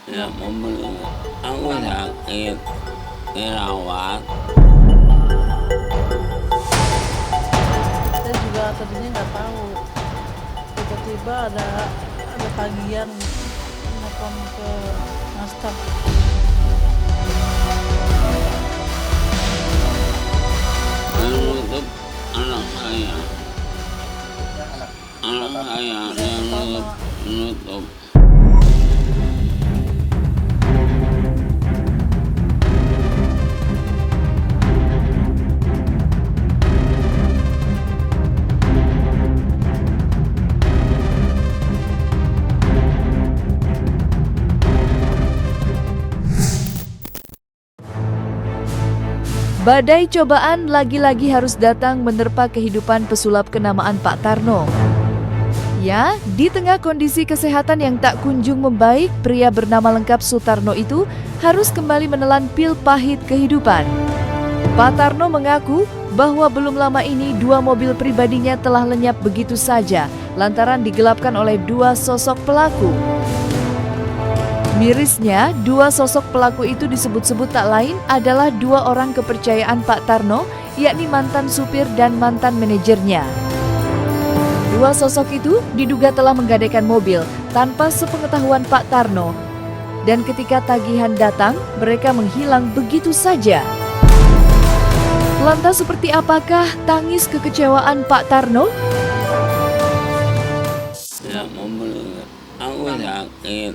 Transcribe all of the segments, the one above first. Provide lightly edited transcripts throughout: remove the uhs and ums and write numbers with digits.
Ya mobil aku sakit dirawat. Saya juga tadinya nggak tahu, tiba-tiba ada tagihan telepon ke master. Yang nutup anak saya, anak saya yang nutup. Badai cobaan lagi-lagi harus datang menerpa kehidupan pesulap kenamaan Pak Tarno. Ya, di tengah kondisi kesehatan yang tak kunjung membaik, pria bernama lengkap Sutarno itu harus kembali menelan pil pahit kehidupan. Pak Tarno mengaku bahwa belum lama ini dua mobil pribadinya telah lenyap begitu saja lantaran digelapkan oleh dua sosok pelaku. Mirisnya, dua sosok pelaku itu disebut-sebut tak lain adalah dua orang kepercayaan Pak Tarno, yakni mantan supir dan mantan manajernya. Dua sosok itu diduga telah menggadaikan mobil tanpa sepengetahuan Pak Tarno. Dan ketika tagihan datang, mereka menghilang begitu saja. Lantas seperti apakah tangis kekecewaan Pak Tarno? Ya mobil aku sakit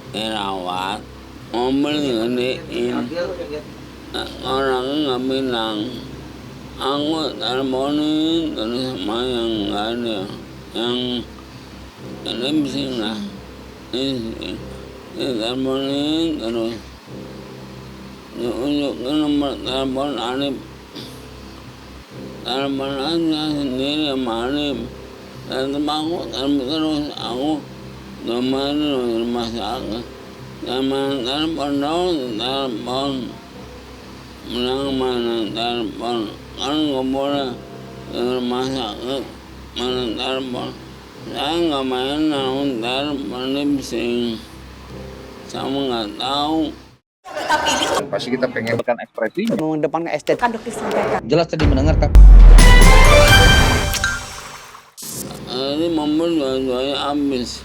dirawat, mobil digedein, orang nggak bilang. Aku teleponin terus sama yang nggak ada, yang televisi lah, teleponin terus diunjukin nomor telepon Arif, telepon aja sendiri sama Arif. Dan aku terus aku kemarin di rumah sakit, sama telepon dong, telepon bilang mana telepon, kan nggak boleh di rumah sakit mana telepon. Saya nggak main namun telepon ini bising, sama nggak tahu. Pasti kita pengen berikan ekspresinya. Mengedepankan estetika. Kan dokter sampaikan. Jelas tadi mendengarkan. Ini mobil dua-duanya habis.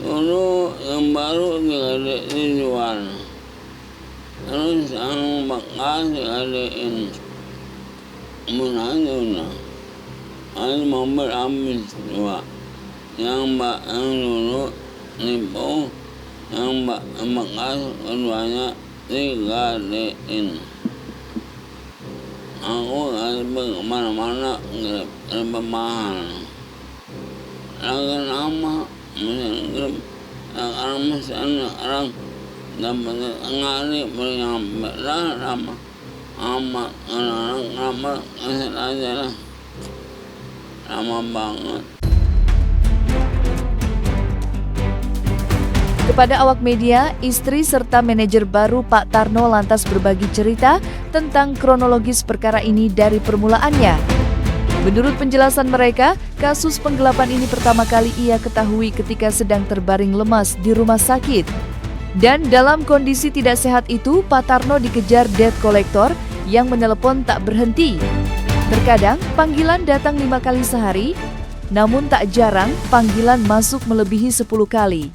Dulu yang baru dijual. Terus yang bekas digadein. Munanya udah. Ini mobil habis dua. Yang dulu nipu, yang bekas keduanya digadein. Aku nggak kemana-mana, nggak mahal. Lagi lama, misalnya orang dapat ngari bernyampe lah lama, orang lama kasih aja lah, lama banget. Kepada awak media, istri serta manajer baru Pak Tarno lantas berbagi cerita tentang kronologis perkara ini dari permulaannya. Menurut penjelasan mereka, kasus penggelapan ini pertama kali ia ketahui ketika sedang terbaring lemas di rumah sakit. Dan dalam kondisi tidak sehat itu, Pak Tarno dikejar debt collector yang menelepon tak berhenti. Terkadang panggilan datang 5 kali sehari, namun tak jarang panggilan masuk melebihi 10 kali.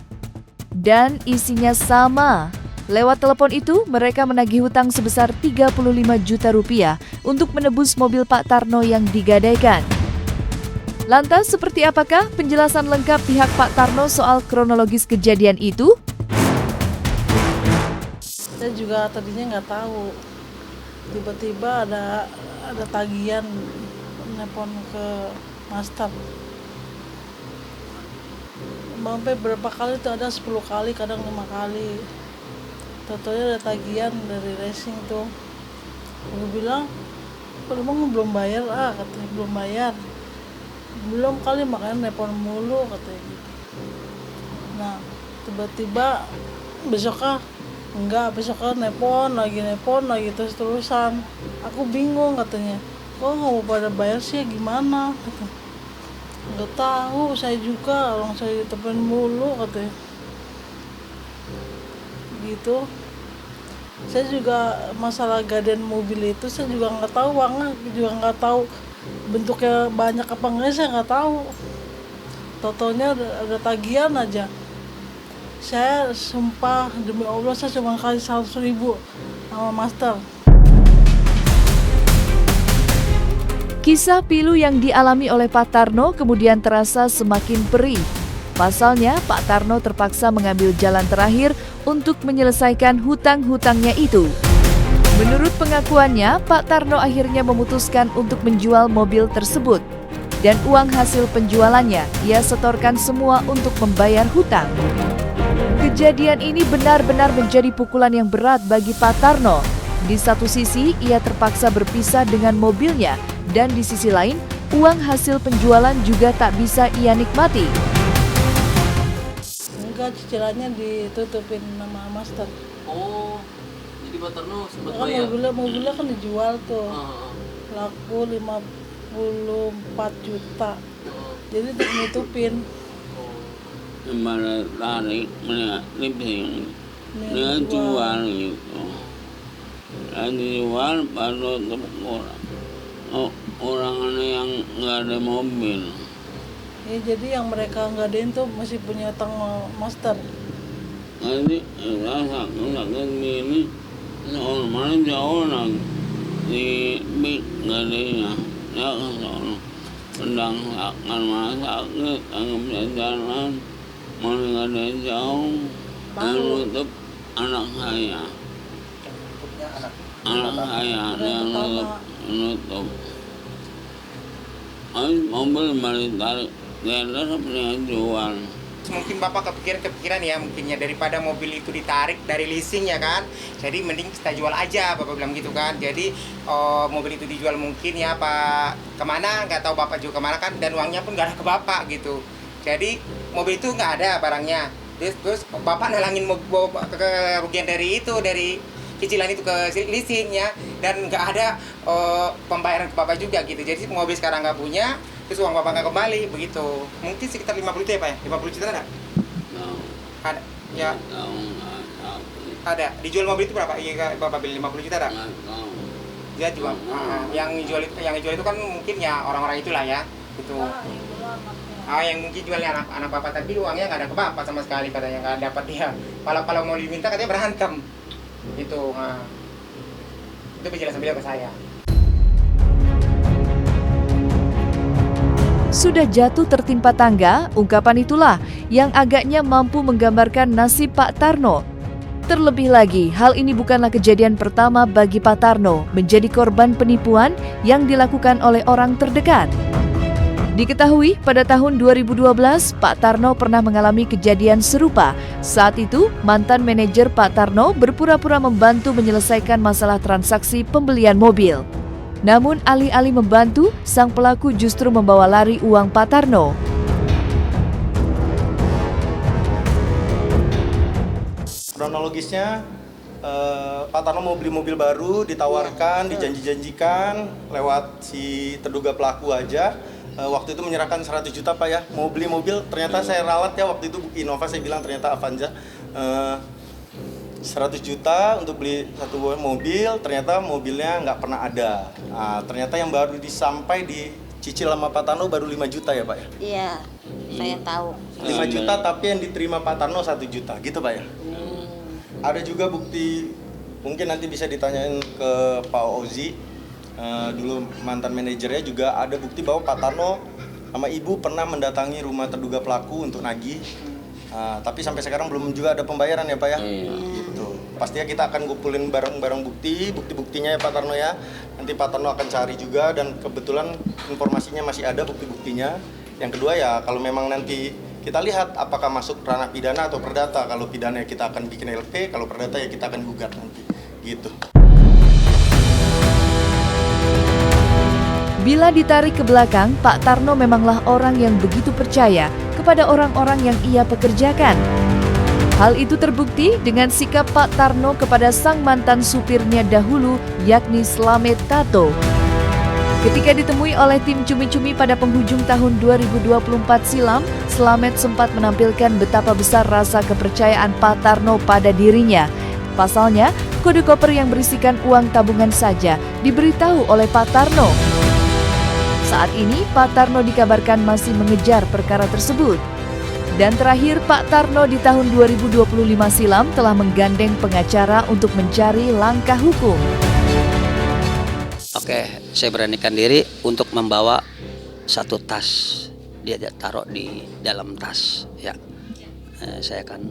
Dan isinya sama. Lewat telepon itu, mereka menagih hutang sebesar 35 juta rupiah untuk menebus mobil Pak Tarno yang digadaikan. Lantas, seperti apakah penjelasan lengkap pihak Pak Tarno soal kronologis kejadian itu? Saya juga tadinya nggak tahu, tiba-tiba ada tagihan telepon ke master. Sampai berapa kali itu, ada 10 kali, kadang 5 kali. Tentunya ada tagihan dari racing tuh. Aku bilang, emang belum bayar? Katanya belum bayar. Belum kali, makanya telepon mulu katanya gitu. Nah, tiba-tiba besoknya besoknya nelpon lagi terus-terusan. Aku bingung katanya. Kok nggak mau pada bayar sih, gimana? Kata. Nggak tahu, saya juga orang saya ditelepon mulu katanya. gitu. Saya juga masalah gadean mobil itu saya juga nggak tahu uangnya, juga nggak tahu bentuknya banyak apa enggak, saya nggak tahu. Totalnya ada tagihan aja. Saya sumpah demi Allah saya cuma kasih 100.000 sama master. Kisah pilu yang dialami oleh Pak Tarno kemudian terasa semakin perih. Pasalnya, Pak Tarno terpaksa mengambil jalan terakhir untuk menyelesaikan hutang-hutangnya itu. Menurut pengakuannya, Pak Tarno akhirnya memutuskan untuk menjual mobil tersebut. Dan uang hasil penjualannya, ia setorkan semua untuk membayar hutang. Kejadian ini benar-benar menjadi pukulan yang berat bagi Pak Tarno. Di satu sisi, ia terpaksa berpisah dengan mobilnya, dan di sisi lain, uang hasil penjualan juga tak bisa ia nikmati. Enggak, cicilannya ditutupin nama master. Oh, jadi Pak Tarno sempat Kan bayar? mobilnya kan dijual tuh, Ah, laku 54 juta. Jadi untuk nutupin. Gimana tarik lipsing dia jual gitu, dan dijual baru untuk orang yang nggak ada mobil. Ya, jadi yang mereka ngadain tuh masih punya utang master. Nanti rasa nggak gini, orang mana jauh lagi di big gadenya, ya kan soalnya pedang akan sakit, anggap jalan, mau nggak ada jauh, yang nutup anak saya, yang nutup. Mobil balik tarik. Dia seperti jual. Mungkin Bapak kepikiran ya, mungkinnya daripada mobil itu ditarik dari leasing ya kan, jadi mending kita jual aja, Bapak bilang gitu kan. Jadi mobil itu dijual mungkin ya Pak kemana, nggak tahu Bapak juga kemana kan, dan uangnya pun nggak ada ke Bapak gitu. Jadi mobil itu nggak ada barangnya, terus Bapak nalangin kerugian dari cicilan itu ke leasingnya, dan nggak ada pembayaran ke Bapak juga gitu. Jadi mobil sekarang nggak punya, terus uang Bapak nggak kembali begitu. Mungkin sekitar 50 juta ya Pak ya? 50 juta ada? Ada. Ya. Ada. Dijual mobil itu berapa? Iya Bapak beli 50 juta ada? Dia jual. Yang dijual itu kan mungkin ya orang-orang itulah ya. Gitu. Yang mungkin jualnya anak Bapak, tapi uangnya nggak ada ke Bapak sama sekali, katanya nggak dapat dia. Kalau mau diminta katanya berantem. Itu. Itu penjelasan beliau ke saya. Sudah jatuh tertimpa tangga, ungkapan itulah yang agaknya mampu menggambarkan nasib Pak Tarno. Terlebih lagi, hal ini bukanlah kejadian pertama bagi Pak Tarno menjadi korban penipuan yang dilakukan oleh orang terdekat. Diketahui pada tahun 2012, Pak Tarno pernah mengalami kejadian serupa. Saat itu, mantan manajer Pak Tarno berpura-pura membantu menyelesaikan masalah transaksi pembelian mobil. Namun alih-alih membantu, sang pelaku justru membawa lari uang Pak Tarno. Kronologisnya, Pak Tarno mau beli mobil baru, ditawarkan, dijanji-janjikan lewat si terduga pelaku aja. Waktu itu menyerahkan 100 juta Pak ya, mau beli mobil, ternyata saya ralat ya, waktu itu Innova saya bilang ternyata Avanza. 100 juta untuk beli satu mobil, ternyata mobilnya nggak pernah ada. Ternyata yang baru disampai dicicil sama Pak Tarno baru 5 juta ya Pak ya? Iya, saya tahu. 5 juta tapi yang diterima Pak Tarno 1 juta, gitu Pak ya? Ada juga bukti, mungkin nanti bisa ditanyain ke Pak Ozi, dulu mantan manajernya, juga ada bukti bahwa Pak Tarno sama Ibu pernah mendatangi rumah terduga pelaku untuk nagih. Tapi sampai sekarang belum juga ada pembayaran ya Pak ya? Gitu. Pastinya kita akan ngumpulin barang-barang bukti-buktinya ya Pak Tarno ya. Nanti Pak Tarno akan cari juga, dan kebetulan informasinya masih ada bukti-buktinya. Yang kedua ya, kalau memang nanti kita lihat apakah masuk ranah pidana atau perdata. Kalau pidana ya kita akan bikin LP, kalau perdata ya kita akan gugat nanti. Gitu. Bila ditarik ke belakang, Pak Tarno memanglah orang yang begitu percaya kepada orang-orang yang ia pekerjakan. Hal itu terbukti dengan sikap Pak Tarno kepada sang mantan supirnya dahulu, yakni Slamet Tato. Ketika ditemui oleh tim Cumi-Cumi pada penghujung tahun 2024 silam, Slamet sempat menampilkan betapa besar rasa kepercayaan Pak Tarno pada dirinya. Pasalnya, kode koper yang berisikan uang tabungan saja diberitahu oleh Pak Tarno. Saat ini, Pak Tarno dikabarkan masih mengejar perkara tersebut. Dan terakhir, Pak Tarno di tahun 2025 silam telah menggandeng pengacara untuk mencari langkah hukum. Oke, saya beranikan diri untuk membawa satu tas. Dia taruh di dalam tas. Ya, saya akan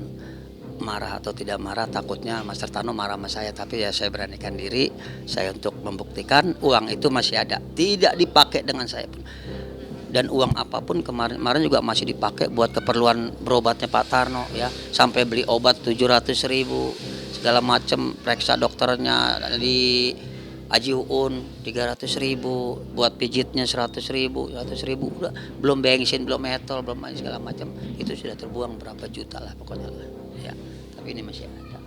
marah atau tidak marah, takutnya Master Tarno marah sama saya. Tapi ya saya beranikan diri, saya untuk membuktikan uang itu masih ada, tidak dipakai dengan saya pun. Dan uang apapun kemarin juga masih dipakai buat keperluan berobatnya Pak Tarno ya, sampai beli obat 700.000 segala macam, periksa dokternya di Haji Uun 300.000, buat pijitnya 100.000, udah belum bensin, belum metol, belum segala macam, itu sudah terbuang berapa juta lah pokoknya lah ya. Tapi ini masih ada.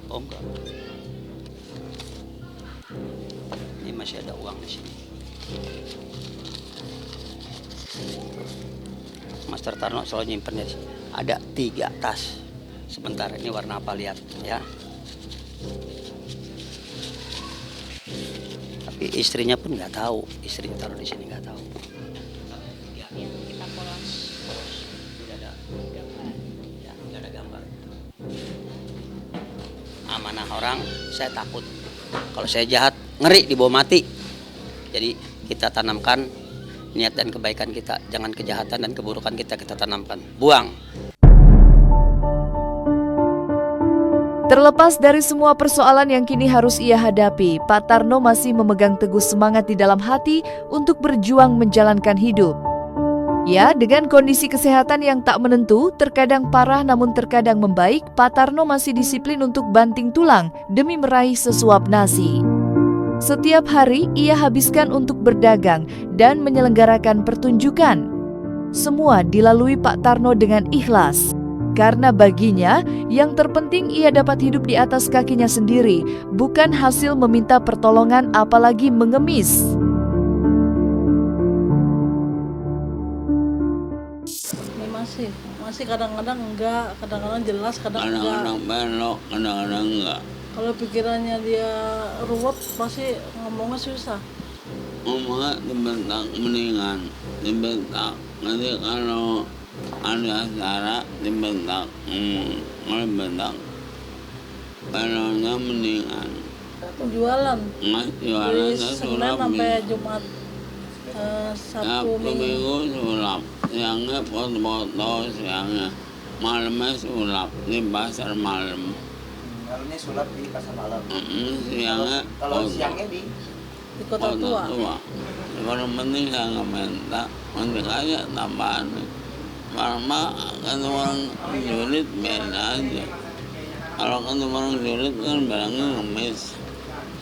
Oh enggak. Ini masih ada uang di sini. Master Tarno selalu nyimpennya di sini. Ada 3 tas. Sebentar, ini warna apa lihat ya. Tapi istrinya pun nggak tahu. Istrinya taruh di sini nggak tahu. Yang kita polos. Tidak ada gambar. Ya, tidak ada gambar. Amanah orang, saya takut. Kalau saya jahat, ngeri dibawa mati. Jadi kita tanamkan niat dan kebaikan kita, jangan kejahatan dan keburukan kita tanamkan. Buang. Terlepas dari semua persoalan yang kini harus ia hadapi, Pak Tarno masih memegang teguh semangat di dalam hati untuk berjuang menjalankan hidup. Ya, dengan kondisi kesehatan yang tak menentu, terkadang parah namun terkadang membaik, Pak Tarno masih disiplin untuk banting tulang demi meraih sesuap nasi. Setiap hari ia habiskan untuk berdagang dan menyelenggarakan pertunjukan. Semua dilalui Pak Tarno dengan ikhlas. Karena baginya, yang terpenting ia dapat hidup di atas kakinya sendiri, bukan hasil meminta pertolongan apalagi mengemis. Masih kadang-kadang enggak, kadang-kadang jelas, kadang-kadang Kadang-kadang belok, kadang-kadang enggak. Kalau pikirannya dia ruwet, pasti ngomongnya susah. Ngomongnya dibentak mendingan, dibentak. Nanti kalau ada acara dibentak, kalau dibentak, kalau mendingan. Jualan. Jualan Dari saya Senin sulap. sampai Jumat, Sabtu Minggu sulap, siangnya foto-foto, siangnya malamnya sulap di pasar malam. Malamnya sulap di pasar malam. Siangnya Kalau siangnya di Kota Tua. Kalau penting saya nggak minta, nanti aja tambahan. Malah kan orang sulit beda aja. Kalau kan orang sulit kan bilangnya ngemis.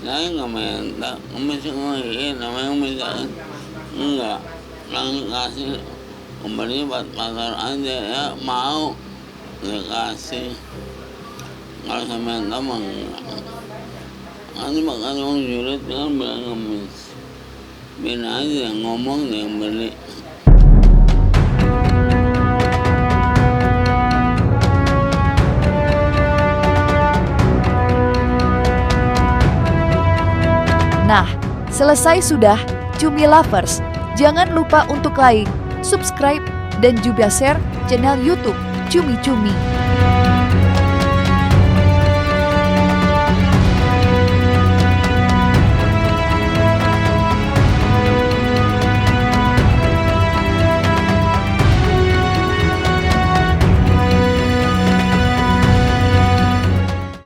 Saya nggak minta, ngemis ngomongin, namanya ngemis enggak. Langsung kasih kembali buat pasar aja ya, mau dikasih. Kalau saya minta mah enggak. Nanti bakal orang sulit kan bilang ngemis. Bina aja yang ngomong yang beli. Nah, selesai sudah Cumi Lovers. Jangan lupa untuk like, subscribe, dan juga share channel YouTube Cumi Cumi.